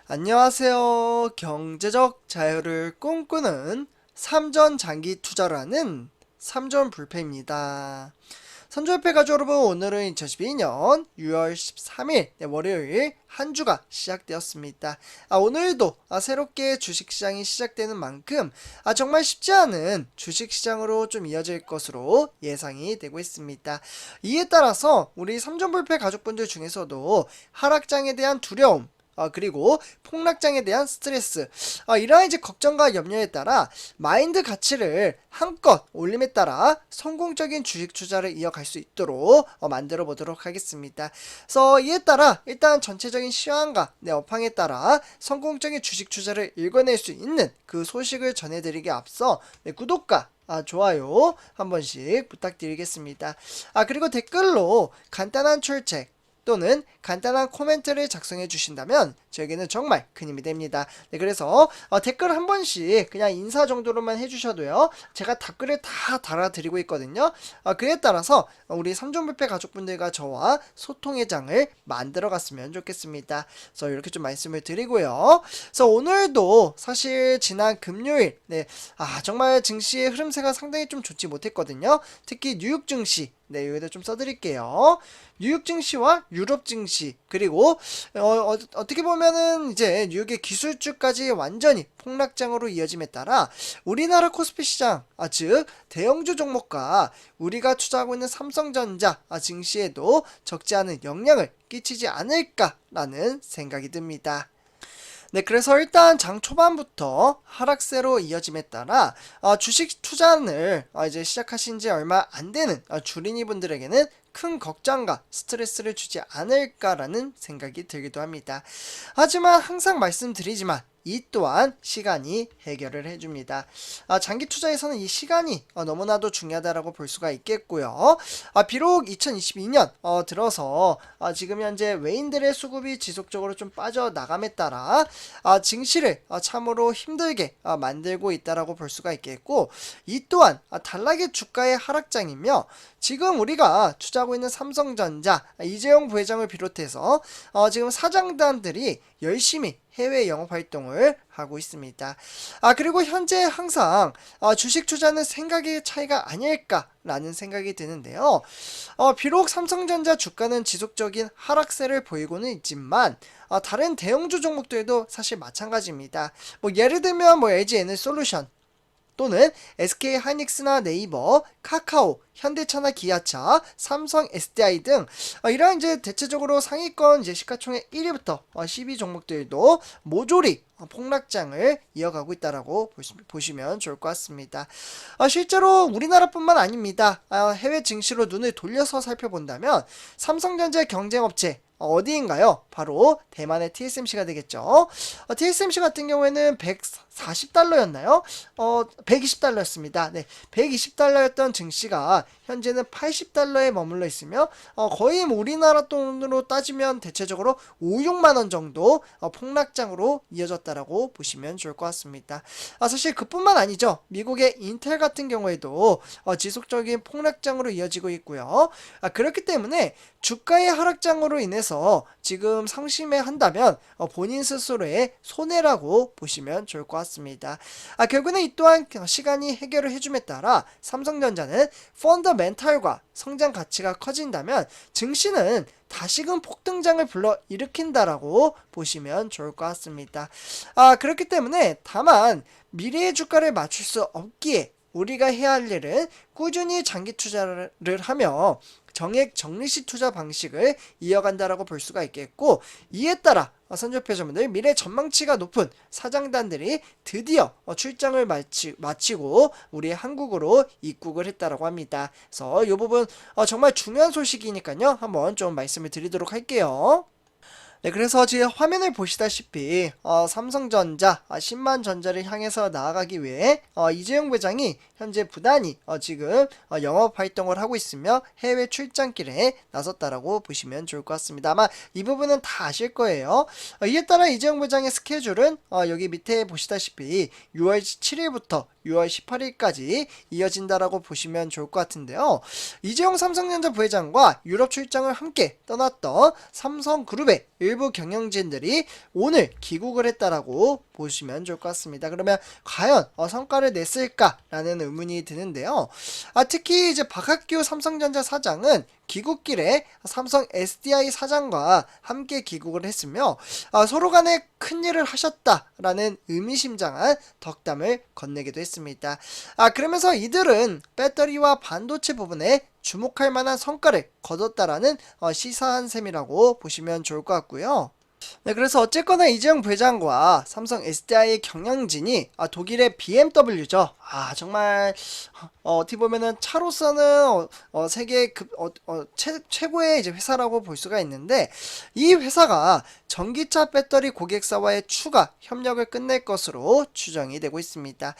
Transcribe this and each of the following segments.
안녕하세요. 경제적 자유를 꿈꾸는 삼전 장기 투자를 하는 삼전 불패입니다. 삼전불패 가족 여러분, 오늘은 2012년 6월 13일 월요일 한 주가 시작되었습니다. 오늘도 새롭게 주식시장이 시작되는 만큼 정말 쉽지 않은 주식시장으로 좀 이어질 것으로 예상이 되고 있습니다. 이에 따라서 우리 삼전불패 가족분들 중에서도 하락장에 대한 두려움, 그리고 폭락장에 대한 스트레스, 이러한 이제 걱정과 염려에 따라 마인드 가치를 한껏 올림에 따라 성공적인 주식 투자를 이어갈 수 있도록 만들어 보도록 하겠습니다. 그래서 이에 따라 일단 전체적인 시황과 업황에 따라 성공적인 주식 투자를 읽어낼 수 있는 그 소식을 전해드리기에 앞서 구독과 좋아요 한 번씩 부탁드리겠습니다. 그리고 댓글로 간단한 출첵 또는 간단한 코멘트를 작성해 주신다면 저에게는 정말 큰 힘이 됩니다. 그래서 댓글 한 번씩 그냥 인사 정도로만 해주셔도요, 제가 답글을 다 달아드리고 있거든요. 그에 따라서 우리 삼전불패 가족분들과 저와 소통의 장을 만들어 갔으면 좋겠습니다. 그래서 이렇게 좀 말씀을 드리고요. 그래서 오늘도 사실 지난 금요일 정말 증시의 흐름세가 상당히 좀 좋지 못했거든요. 특히 뉴욕 증시, 여기다 좀 써드릴게요. 뉴욕 증시와 유럽 증시, 그리고 어떻게 보면은 이제 뉴욕의 기술주까지 완전히 폭락장으로 이어짐에 따라 우리나라 코스피 시장, 즉 대형주 종목과 우리가 투자하고 있는 삼성전자 증시에도 적지 않은 영향을 끼치지 않을까라는 생각이 듭니다. 그래서 일단 장 초반부터 하락세로 이어짐에 따라 주식 투자를 이제 시작하신 지 얼마 안 되는 주린이 분들에게는 큰 걱정과 스트레스를 주지 않을까라는 생각이 들기도 합니다. 하지만 항상 말씀드리지만 이 또한 시간이 해결을 해줍니다. 장기 투자에서는 이 시간이 너무나도 중요하다라고 볼 수가 있겠고요. 비록 2022년 들어서 지금 현재 외인들의 수급이 지속적으로 좀 빠져나감에 따라 증시를 참으로 힘들게 만들고 있다라고 볼 수가 있겠고, 이 또한 단락의 주가의 하락장이며 지금 우리가 투자하고 있는 삼성전자 이재용 부회장을 비롯해서 지금 사장단들이 열심히 해외 영업 활동을 하고 있습니다. 그리고 현재 항상 주식 투자는 생각의 차이가 아닐까라는 생각이 드는데요. 비록 삼성전자 주가는 지속적인 하락세를 보이고는 있지만 다른 대형주 종목들도 사실 마찬가지입니다. 예를 들면 LG 에너지솔루션 또는 SK 하이닉스나 네이버, 카카오, 현대차나 기아차, 삼성 SDI 등 이러한 이제 대체적으로 상위권 이제 시가총액 1위부터 10위 종목들도 모조리 폭락장을 이어가고 있다라고 보시면 좋을 것 같습니다. 실제로 우리나라뿐만 아닙니다. 해외 증시로 눈을 돌려서 살펴본다면 삼성전자 경쟁업체 어디인가요? 바로 대만의 TSMC가 되겠죠. TSMC 같은 경우에는 140달러였나요? 120달러였습니다. 120달러였던 증시가 현재는 80달러에 머물러 있으며 거의 우리나라 돈으로 따지면 대체적으로 5, 6만원 정도 폭락장으로 이어졌다라고 보시면 좋을 것 같습니다. 사실 그뿐만 아니죠. 미국의 인텔 같은 경우에도 지속적인 폭락장으로 이어지고 있고요. 그렇기 때문에 주가의 하락장으로 인해서 지금 상심해 한다면 본인 스스로의 손해라고 보시면 좋을 것 같습니다. 결국에는 이 또한 시간이 해결을 해줌에 따라 삼성전자는 펀더멘탈과 성장 가치가 커진다면 증시는 다시금 폭등장을 불러일으킨다라고 보시면 좋을 것 같습니다. 그렇기 때문에 다만 미래의 주가를 맞출 수 없기에 우리가 해야 할 일은 꾸준히 장기 투자를 하며 정액 적리식 투자 방식을 이어간다라고 볼 수가 있겠고, 이에 따라 선조표자분들 미래 전망치가 높은 사장단들이 드디어 출장을 마치고 우리 한국으로 입국을 했다라고 합니다. 그래서 이 부분 정말 중요한 소식이니까요, 한번 좀 말씀을 드리도록 할게요. 네, 그래서 지금 화면을 보시다시피 삼성전자 10만 전자를 향해서 나아가기 위해 이재용 부회장이 현재 부단히 지금 영업 활동을 하고 있으며 해외 출장길에 나섰다라고 보시면 좋을 것 같습니다. 아마 이 부분은 다 아실 거예요. 이에 따라 이재용 부회장의 스케줄은 여기 밑에 보시다시피 6월 7일부터 6월 18일까지 이어진다라고 보시면 좋을 것 같은데요. 이재용 삼성전자 부회장과 유럽 출장을 함께 떠났던 삼성그룹의 일부 경영진들이 오늘 귀국을 했다라고 보시면 좋을 것 같습니다. 그러면 과연 성과를 냈을까라는 의문이 드는데요. 특히 이제 박학규 삼성전자 사장은 귀국길에 삼성 SDI 사장과 함께 귀국을 했으며 서로 간에 큰일을 하셨다라는 의미심장한 덕담을 건네기도 했습니다. 그러면서 이들은 배터리와 반도체 부분에 주목할 만한 성과를 거뒀다라는 시사한 셈이라고 보시면 좋을 것 같고요. 네, 그래서 어쨌거나 이재용 부회장과 삼성 SDI의 경영진이 독일의 BMW죠. 정말 어떻게 보면은 차로서는 세계 최고의 이제 회사라고 볼 수가 있는데 이 회사가 전기차 배터리 고객사와의 추가 협력을 끝낼 것으로 추정이 되고 있습니다.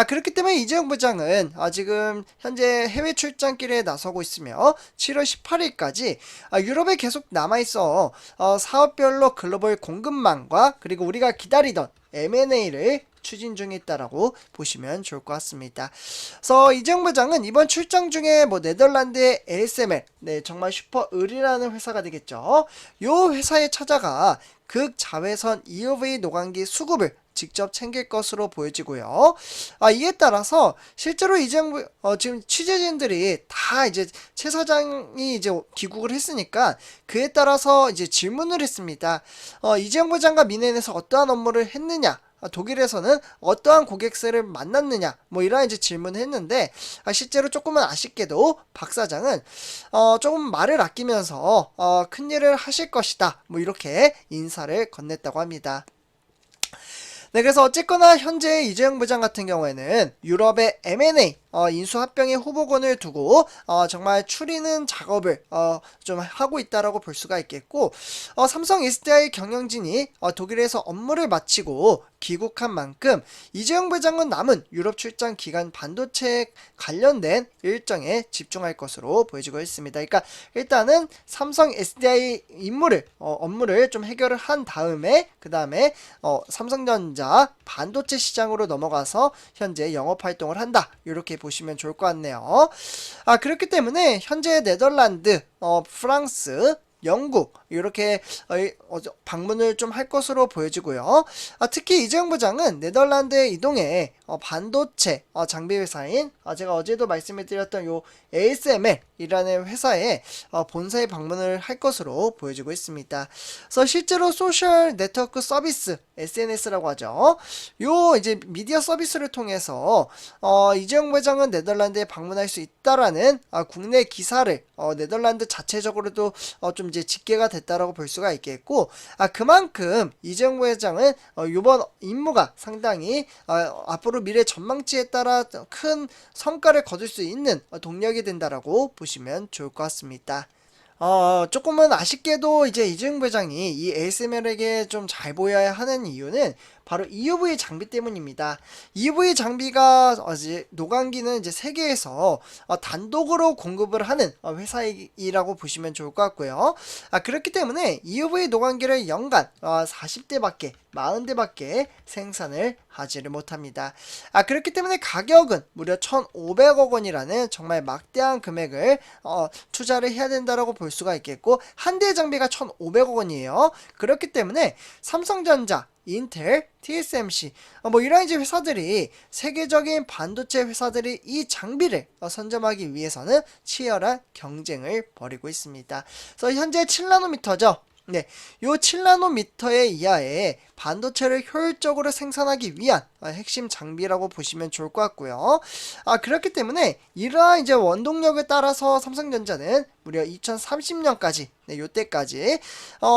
그렇기 때문에 이재용 부장은 지금 현재 해외 출장길에 나서고 있으며 7월 18일까지 유럽에 계속 남아있어 사업별로 글로벌 공급망과 그리고 우리가 기다리던 M&A를 추진 중에 있다라고 보시면 좋을 것 같습니다. 그래서 이재용 부장은 이번 출장 중에 네덜란드의 ASML, 네, 정말 슈퍼을이라는 회사가 되겠죠. 요 회사에 찾아가 극자외선 EUV 노광기 수급을 직접 챙길 것으로 보여지고요. 이에 따라서 실제로 이재용 지금 취재진들이 다 이제 최 사장이 이제 귀국을 했으니까 그에 따라서 이제 질문을 했습니다. 이재용 부장과 미넨에서 어떠한 업무를 했느냐? 독일에서는 어떠한 고객사를 만났느냐 이런 이제 질문을 했는데 실제로 조금은 아쉽게도 박 사장은 조금 말을 아끼면서 큰일을 하실 것이다 이렇게 인사를 건넸다고 합니다. 네, 그래서 어쨌거나 현재 이재용 부장 같은 경우에는 유럽의 M&A 인수합병의 후보군을 두고 정말 추리는 작업을 좀 하고 있다라고 볼 수가 있겠고 삼성 SDI 경영진이 독일에서 업무를 마치고 귀국한 만큼 이재용 부장은 남은 유럽 출장 기간 반도체 관련된 일정에 집중할 것으로 보여지고 있습니다. 그러니까 일단은 삼성 SDI 업무를 좀 해결을 한 다음에 그 다음에 삼성전자 반도체 시장으로 넘어가서 현재 영업 활동을 한다. 이렇게 보시면 좋을 것 같네요. 그렇기 때문에 현재 네덜란드, 프랑스, 영국 이렇게 방문을 좀 할 것으로 보여지고요. 특히 이재용 부장은 네덜란드에 이동해 반도체 장비 회사인 제가 어제도 말씀을 드렸던 요 ASML 이라는 회사에 본사에 방문을 할 것으로 보여지고 있습니다. 그래서 실제로 소셜 네트워크 서비스 SNS라고 하죠. 요 이제 미디어 서비스를 통해서 이재용 부장은 네덜란드에 방문할 수 있다라는 국내 기사를 네덜란드 자체적으로도 좀 이제 집계가 됐다라고 볼 수가 있겠고 그만큼 이재용 부회장은 이번 임무가 상당히 앞으로 미래 전망치에 따라 큰 성과를 거둘 수 있는 동력이 된다라고 보시면 좋을 것 같습니다. 조금은 아쉽게도 이제 이재용 부회장이 이 ASML에게 좀 잘 보여야 하는 이유는 바로 EUV 장비 때문입니다. EUV 장비가 이제 노광기는 이제 세계에서 단독으로 공급을 하는 회사이라고 보시면 좋을 것 같고요. 그렇기 때문에 EUV 노광기를 연간 40대밖에 40대밖에 생산을 하지를 못합니다. 그렇기 때문에 가격은 무려 1,500억 원이라는 정말 막대한 금액을 투자를 해야 된다라고 볼 수가 있겠고 한 대의 장비가 1,500억 원이에요. 그렇기 때문에 삼성전자 인텔, TSMC 이런 이제 회사들이 세계적인 반도체 회사들이 이 장비를 선점하기 위해서는 치열한 경쟁을 벌이고 있습니다. 그래서 현재 7나노미터죠. 네, 요 7나노미터의 이하의 반도체를 효율적으로 생산하기 위한 핵심 장비라고 보시면 좋을 것 같고요. 그렇기 때문에 이러한 이제 원동력을 따라서 삼성전자는 무려 2030년까지 요때까지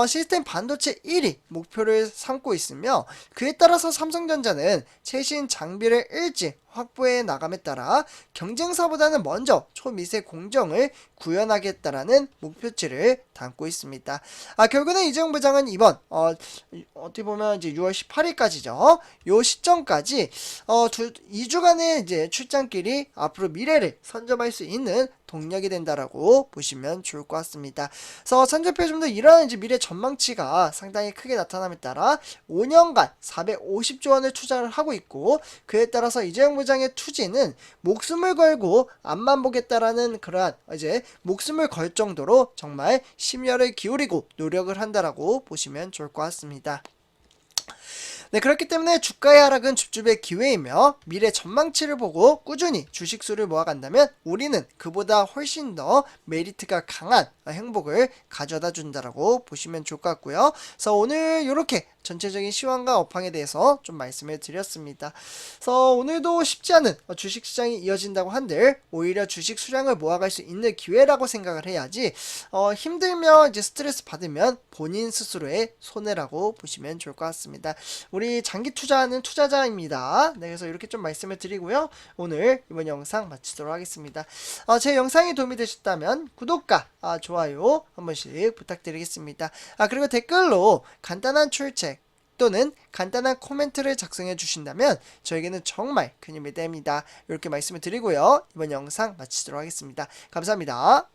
시스템 반도체 1위 목표를 삼고 있으며, 그에 따라서 삼성전자는 최신 장비를 일찍 확보해 나감에 따라 경쟁사보다는 먼저 초미세 공정을 구현하겠다라는 목표치를 담고 있습니다. 결국은 이재용 부장은 이번 어떻게 보면 이제 6월 18일까지죠. 요 시점까지 2주간의 이제 출장길이 앞으로 미래를 선점할 수 있는 동력이 된다라고 보시면 좋을 것 같습니다. 그래서 선제표에 좀 더 이런 이제 미래 전망치가 상당히 크게 나타남에 따라 5년간 450조 원을 투자를 하고 있고, 그에 따라서 이재용 부장의 투지는 목숨을 걸고 앞만 보겠다라는 그러한 이제 목숨을 걸 정도로 정말 심혈을 기울이고 노력을 한다라고 보시면 좋을 것 같습니다. 네, 그렇기 때문에 주가의 하락은 줍줍의 기회이며, 미래 전망치를 보고 꾸준히 주식수를 모아간다면 우리는 그보다 훨씬 더 메리트가 강한 행복을 가져다 준다라고 보시면 좋을 것 같고요. 그래서 오늘 이렇게 전체적인 시황과 업황에 대해서 좀 말씀을 드렸습니다. 그래서 오늘도 쉽지 않은 주식시장이 이어진다고 한들 오히려 주식 수량을 모아갈 수 있는 기회라고 생각을 해야지, 힘들면 이제 스트레스 받으면 본인 스스로의 손해라고 보시면 좋을 것 같습니다. 우리 장기 투자하는 투자자입니다. 네, 그래서 이렇게 좀 말씀을 드리고요. 오늘 이번 영상 마치도록 하겠습니다. 제 영상이 도움이 되셨다면 구독과 좋아요 한 번씩 부탁드리겠습니다. 그리고 댓글로 간단한 출첵 또는 간단한 코멘트를 작성해 주신다면 저에게는 정말 큰 힘이 됩니다. 이렇게 말씀을 드리고요. 이번 영상 마치도록 하겠습니다. 감사합니다.